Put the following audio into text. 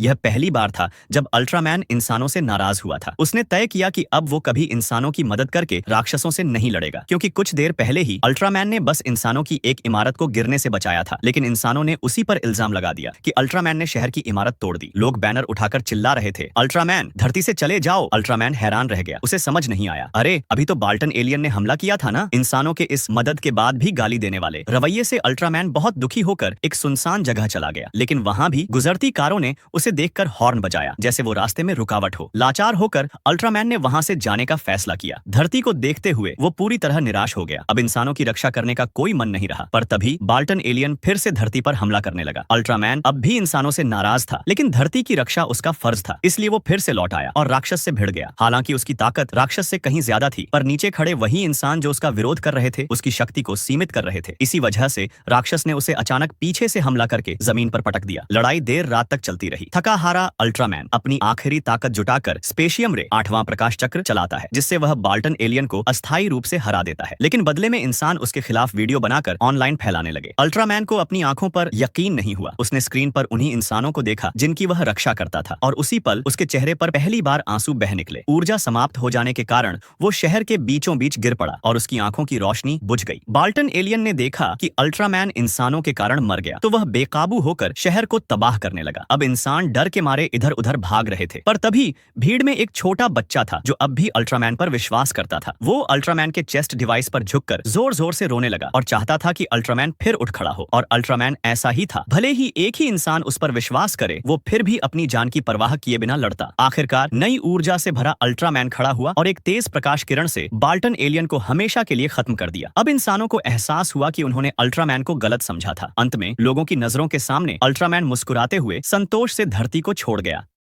यह पहली बार था जब अल्ट्रामैन इंसानों से नाराज हुआ था। उसने तय किया कि अब वो कभी इंसानों की मदद करके राक्षसों से नहीं लड़ेगा, क्योंकि कुछ देर पहले ही अल्ट्रामैन ने बस इंसानों की एक इमारत को गिरने से बचाया था, लेकिन इंसानों ने उसी पर इल्जाम लगा दिया कि अल्ट्रामैन ने शहर की इमारत तोड़ दी। लोग बैनर उठाकर चिल्ला रहे थे, अल्ट्रामैन धरती से चले जाओ। अल्ट्रामैन हैरान रह गया, उसे समझ नहीं आया। अरे अभी तो बाल्टन एलियन ने हमला किया था ना। इंसानों के इस मदद के बाद भी गाली देने वाले रवैये से अल्ट्रामैन बहुत दुखी होकर एक सुनसान जगह चला गया, लेकिन वहां भी गुजरती कारों ने उसे देखकर हॉर्न बजाया, जैसे वो रास्ते में रुकावट हो। लाचार होकर अल्ट्रामैन ने वहां से जाने का फैसला किया। धरती को देखते हुए वो पूरी तरह निराश हो गया। अब इंसानों की रक्षा करने का कोई मन नहीं रहा। पर तभी बाल्टन एलियन फिर से धरती पर हमला करने लगा। अल्ट्रामैन अब भी इंसानों से नाराज था, लेकिन धरती की रक्षा उसका फर्ज था, इसलिए वो फिर से लौट आया और राक्षस से भिड़ गया। हालांकि उसकी ताकत राक्षस से कहीं ज्यादा थी, पर नीचे खड़े वही इंसान जो उसका विरोध कर रहे थे उसकी शक्ति को सीमित कर रहे थे। इसी वजह से राक्षस ने उसे अचानक पीछे से हमला करके जमीन पर पटक दिया। लड़ाई देर रात तक चलती रही। थका हारा अल्ट्रामैन अपनी आखिरी ताकत जुटाकर स्पेशियम रे 8वां प्रकाश चक्र चलाता है, जिससे वह बाल्टन एलियन को अस्थायी रूप से हरा देता है। लेकिन बदले में इंसान उसके खिलाफ वीडियो बनाकर ऑनलाइन फैलाने लगे। अल्ट्रामैन को अपनी आंखों पर यकीन नहीं हुआ। उसने स्क्रीन पर उन्हीं इंसानों को देखा जिनकी वह रक्षा करता था, और उसी पल उसके चेहरे पर पहली बार आंसू बह निकले। ऊर्जा समाप्त हो जाने के कारण वो शहर के बीचों बीच गिर पड़ा और उसकी आंखों की रोशनी बुझ गई। बाल्टन एलियन ने देखा कि अल्ट्रामैन इंसानों के कारण मर गया, तो वह बेकाबू होकर शहर को तबाह करने लगा। अब इंसान डर के मारे इधर उधर भाग रहे थे, पर तभी भीड़ में एक छोटा बच्चा था जो अब भी अल्ट्रामैन पर विश्वास करता था। वो अल्ट्रामैन के चेस्ट डिवाइस पर झुककर जोर जोर से रोने लगा और चाहता था कि अल्ट्रामैन फिर उठ खड़ा हो। और अल्ट्रामैन ऐसा ही था। भले ही एक ही इंसान उस पर विश्वास करे, वो फिर भी अपनी जान की परवाह किए बिना लड़ता। आखिरकार नई ऊर्जा से भरा अल्ट्रामैन खड़ा हुआ और एक तेज प्रकाश किरण से बाल्टन एलियन को हमेशा के लिए खत्म कर दिया। अब इंसानों को एहसास हुआ कि उन्होंने अल्ट्रामैन को गलत समझा था। अंत में लोगों की नजरों के सामने अल्ट्रामैन मुस्कुराते हुए संतोष से धरती को छोड़ गया।